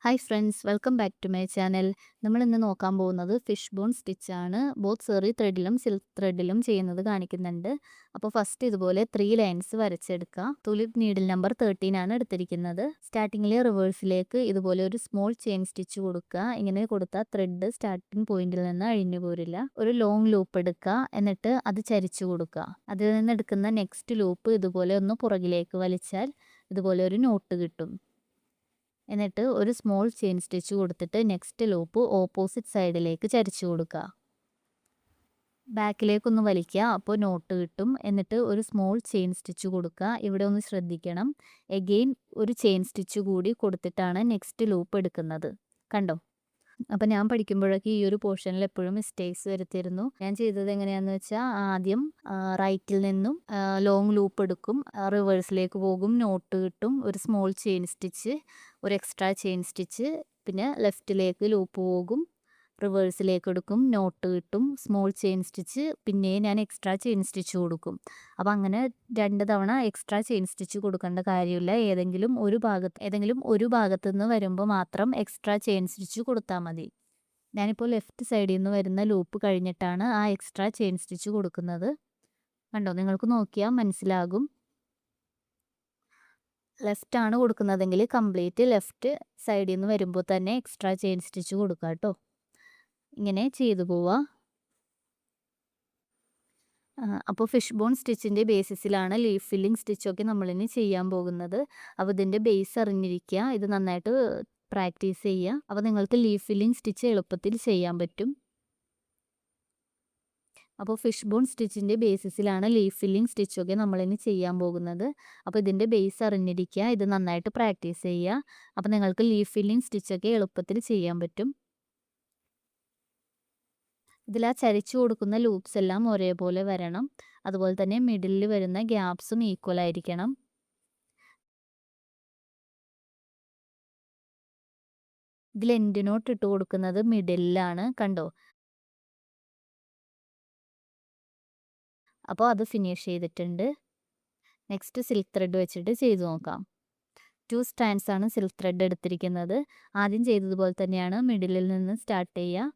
Hi friends, welcome back to my channel. നമ്മൾ ഇന്ന് നോക്കാൻ പോകുന്നത് ഫിഷ് ബോൺ സ്റ്റിച്ചാണ്. ബോത്ത് സെറി ത്രെഡിലും സിൽക്ക് ത്രെഡിലും ചെയ്യുന്നത് കാണിക്കുന്നുണ്ട്. അപ്പോൾ ഫസ്റ്റ് ഇതുപോലെ 3 ലൈൻസ് വരച്ചെടുക്കുക. തുലിപ് നീഡിൽ നമ്പർ 13 ആണ് എടുത്തിരിക്കുന്നത്. സ്റ്റാർട്ടിങ്ങിലെ റിവേഴ്സിലേക്ക് ഇതുപോലെ ഒരു സ്മോൾ ചെയിൻ സ്റ്റിച്ച് കൊടുക്കുക. ഇങ്ങനെ കൊടുത്താൽ ത്രെഡ് സ്റ്റാർട്ടിംഗ് പോയിന്റിൽ നിന്ന് അഴിഞ്ഞു പോരില്ല. ഒരു ലോങ് ലൂപ്പ് എടുക്കുക, എന്നിട്ട് അത് ചരിച്ചു കൊടുക്കുക. അതിൽ നിന്ന് എടുക്കുന്ന നെക്സ്റ്റ് ലൂപ്പ് ഇതുപോലെ ഒന്ന് പുറകിലേക്ക് വലിച്ചാൽ ഇതുപോലെ ഒരു നോട്ട് കിട്ടും. എന്നിട്ട് ഒരു സ്മോൾ ചെയിൻ സ്റ്റിച്ച് കൊടുത്തിട്ട് നെക്സ്റ്റ് ലൂപ്പ് ഓപ്പോസിറ്റ് സൈഡിലേക്ക് ചരിച്ചു കൊടുക്കുക. ബാക്കിലേക്കൊന്ന് വലിക്കുക, അപ്പോൾ നോട്ട് കിട്ടും. എന്നിട്ട് ഒരു സ്മോൾ ചെയിൻ സ്റ്റിച്ച് കൊടുക്കുക. ഇവിടെ ഒന്ന് ശ്രദ്ധിക്കണം, എഗെയിൻ ഒരു ചെയിൻ സ്റ്റിച്ച് കൂടി കൊടുത്തിട്ടാണ് നെക്സ്റ്റ് ലൂപ്പ് എടുക്കുന്നത്. കണ്ടോ? അപ്പം ഞാൻ പഠിക്കുമ്പോഴൊക്കെ ഈ ഒരു പോർഷനിൽ എപ്പോഴും മിസ്റ്റേക്സ് വരുത്തിയിരുന്നു. ഞാൻ ചെയ്തത് എങ്ങനെയാണെന്ന് വെച്ചാൽ, ആദ്യം റൈറ്റിൽ നിന്നും ലോങ് ലൂപ്പ് എടുക്കും, റിവേഴ്സിലേക്ക് പോകും, നോട്ട് കിട്ടും, ഒരു സ്മോൾ ചെയിൻ സ്റ്റിച്ച്, ഒരു എക്സ്ട്രാ ചെയിൻ സ്റ്റിച്ച്, പിന്നെ ലെഫ്റ്റിലേക്ക് ലൂപ്പ് പോകും, റിവേഴ്സിലേക്ക് എടുക്കും, നോട്ട് കിട്ടും, സ്മോൾ ചെയിൻ സ്റ്റിച്ച്, പിന്നെ ഞാൻ എക്സ്ട്രാ ചെയിൻ സ്റ്റിച്ച് കൊടുക്കും. അപ്പോൾ അങ്ങനെ 2 തവണ എക്സ്ട്രാ ചെയിൻ സ്റ്റിച്ച് കൊടുക്കേണ്ട കാര്യമില്ല. ഏതെങ്കിലും ഒരു ഭാഗത്ത് നിന്ന് വരുമ്പോൾ മാത്രം എക്സ്ട്രാ ചെയിൻ സ്റ്റിച്ച് കൊടുത്താൽ മതി. ഞാനിപ്പോൾ ലെഫ്റ്റ് സൈഡിൽ നിന്ന് വരുന്ന ലൂപ്പ് കഴിഞ്ഞിട്ടാണ് ആ എക്സ്ട്രാ ചെയിൻ സ്റ്റിച്ച് കൊടുക്കുന്നത്. കണ്ടോ? നിങ്ങൾക്ക് നോക്കിയാൽ മനസ്സിലാകും. ലെഫ്റ്റ് ആണ് കൊടുക്കുന്നതെങ്കിൽ കംപ്ലീറ്റ് ലെഫ്റ്റ് സൈഡിൽ നിന്ന് വരുമ്പോൾ തന്നെ എക്സ്ട്രാ ചെയിൻ സ്റ്റിച്ച് കൊടുക്കുക കേട്ടോ. ഇങ്ങനെ ചെയ്തു പോവുക. അപ്പോൾ ഫിഷ് ബോൺ സ്റ്റിച്ചിൻ്റെ ബേസിസിലാണ് ലീഫ് ഫില്ലിംഗ് സ്റ്റിച്ചൊക്കെ നമ്മളിനി ചെയ്യാൻ പോകുന്നത്. അപ്പോൾ ഇതിൻ്റെ ബേസ് അറിഞ്ഞിരിക്കുക, ഇത് നന്നായിട്ട് പ്രാക്ടീസ് ചെയ്യുക. അപ്പോൾ നിങ്ങൾക്ക് ലീഫ് ഫില്ലിംഗ് സ്റ്റിച്ച് എളുപ്പത്തിൽ ചെയ്യാൻ പറ്റും. അപ്പോൾ ഫിഷ് ബോൺ സ്റ്റിച്ചിൻ്റെ ബേസിസിലാണ് ലീഫ് ഫില്ലിംഗ് സ്റ്റിച്ചൊക്കെ നമ്മളിനി ചെയ്യാൻ പോകുന്നത്. അപ്പോൾ ഇതിൻ്റെ ബേസ് അറിഞ്ഞിരിക്കുക, ഇത് നന്നായിട്ട് പ്രാക്ടീസ് ചെയ്യുക. അപ്പോൾ നിങ്ങൾക്ക് ലീഫ് ഫില്ലിംഗ് സ്റ്റിച്ചൊക്കെ എളുപ്പത്തിൽ ചെയ്യാൻ പറ്റും. ഇതിൽ ആ ചരിച്ചു കൊടുക്കുന്ന ലൂപ്സ് എല്ലാം ഒരേപോലെ വരണം. അതുപോലെ തന്നെ മിഡിലിൽ വരുന്ന ഗ്യാപ്സും ഈക്വൽ ആയിരിക്കണം. ഇതിൽ എൻഡ് നോട്ട് ഇട്ട് കൊടുക്കുന്നത് മിഡിലാണ്. കണ്ടോ? അപ്പോൾ അത് ഫിനിഷ് ചെയ്തിട്ടുണ്ട്. നെക്സ്റ്റ് സിൽക്ക് ത്രെഡ് വെച്ചിട്ട് ചെയ്തു നോക്കാം. 2 സ്ട്രാൻഡ്സ് ആണ് സിൽക്ക് ത്രെഡ് എടുത്തിരിക്കുന്നത്. ആദ്യം ചെയ്തതുപോലെ തന്നെയാണ് മിഡിലിൽ നിന്ന് സ്റ്റാർട്ട് ചെയ്യുക.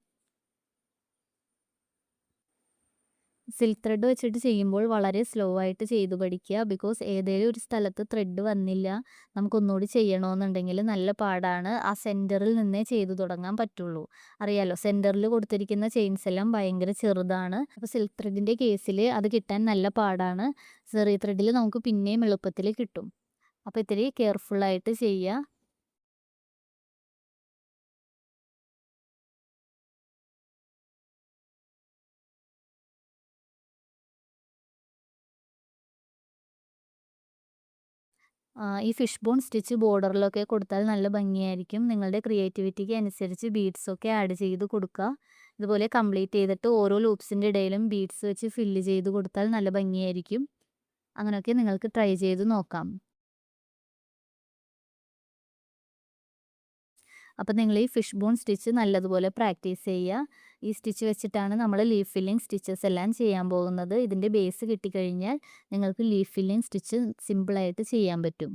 സിൽക്ക് ത്രെഡ് വെച്ചിട്ട് ചെയ്യുമ്പോൾ വളരെ സ്ലോ ആയിട്ട് ചെയ്തു പഠിക്കുക. ബിക്കോസ് ഏതെങ്കിലും ഒരു സ്ഥലത്ത് ത്രെഡ് വന്നില്ല, നമുക്കൊന്നുകൂടി ചെയ്യണമെന്നുണ്ടെങ്കിൽ നല്ല പാടാണ്. ആ സെൻറ്ററിൽ നിന്നേ ചെയ്തു തുടങ്ങാൻ പറ്റുള്ളൂ. അറിയാലോ, സെൻറ്ററിൽ കൊടുത്തിരിക്കുന്ന ചെയിൻസ് എല്ലാം ഭയങ്കര ചെറുതാണ്. അപ്പോൾ സിൽക്ക് ത്രെഡിൻ്റെ കേസിൽ അത് കിട്ടാൻ നല്ല പാടാണ്. സെറി ത്രെഡിൽ നമുക്ക് പിന്നെയും എളുപ്പത്തിൽ കിട്ടും. അപ്പോൾ ഇത്തിരി കെയർഫുള്ളായിട്ട് ചെയ്യുക. ഈ ഫിഷ് ബോൺ സ്റ്റിച്ച് ബോർഡറിലൊക്കെ കൊടുത്താൽ നല്ല ഭംഗിയായിരിക്കും. നിങ്ങളുടെ ക്രിയേറ്റിവിറ്റിക്ക് അനുസരിച്ച് ബീഡ്സൊക്കെ ആഡ് ചെയ്ത് കൊടുക്കുക. ഇതുപോലെ കംപ്ലീറ്റ് ചെയ്തിട്ട് ഓരോ ലൂപ്സിൻ്റെ ഇടയിലും ബീഡ്സ് വെച്ച് ഫില്ല് ചെയ്ത് കൊടുത്താൽ നല്ല ഭംഗിയായിരിക്കും. അങ്ങനെയൊക്കെ നിങ്ങൾക്ക് ട്രൈ ചെയ്ത് നോക്കാം. അപ്പോൾ നിങ്ങൾ ഈ ഫിഷ് ബോൺ സ്റ്റിച്ച് നല്ലതുപോലെ പ്രാക്ടീസ് ചെയ്യുക. ഈ സ്റ്റിച്ച് വെച്ചിട്ടാണ് നമ്മൾ ലീഫ് ഫില്ലിംഗ് സ്റ്റിച്ചസ് എല്ലാം ചെയ്യാൻ പോകുന്നത്. ഇതിൻ്റെ ബേസ് കിട്ടിക്കഴിഞ്ഞാൽ നിങ്ങൾക്ക് ലീഫ് ഫില്ലിംഗ് സ്റ്റിച്ച് സിമ്പിളായിട്ട് ചെയ്യാൻ പറ്റും.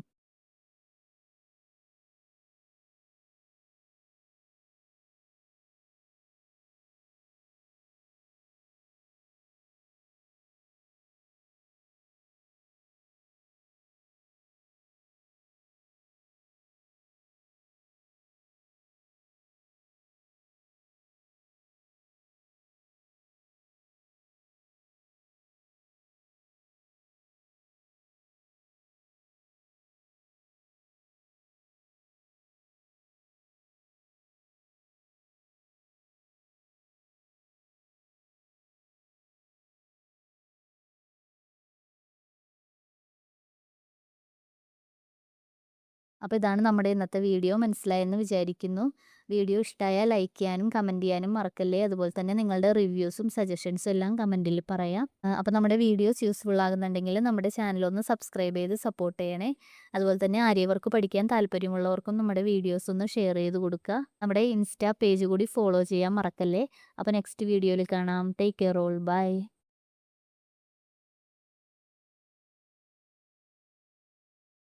അപ്പോൾ ഇതാണ് നമ്മുടെ ഇന്നത്തെ വീഡിയോ. മനസ്സിലായെന്ന് വിചാരിക്കുന്നു. വീഡിയോ ഇഷ്ടമായാൽ ലൈക്ക് ചെയ്യാനും കമൻറ്റ് ചെയ്യാനും മറക്കല്ലേ. അതുപോലെ തന്നെ നിങ്ങളുടെ റിവ്യൂസും സജഷൻസും എല്ലാം കമൻറ്റിൽ പറയാം. അപ്പോൾ നമ്മുടെ വീഡിയോസ് യൂസ്ഫുൾ ആകുന്നുണ്ടെങ്കിൽ നമ്മുടെ ചാനലൊന്ന് സബ്സ്ക്രൈബ് ചെയ്ത് സപ്പോർട്ട് ചെയ്യണേ. അതുപോലെ തന്നെ ആര്യവർക്ക് പഠിക്കാൻ താല്പര്യമുള്ളവർക്കും നമ്മുടെ വീഡിയോസ് ഒന്ന് ഷെയർ ചെയ്ത് കൊടുക്കുക. നമ്മുടെ ഇൻസ്റ്റാ പേജ് കൂടി ഫോളോ ചെയ്യാൻ മറക്കല്ലേ. അപ്പോൾ നെക്സ്റ്റ് വീഡിയോയിൽ കാണാം. Take care all. ബൈ.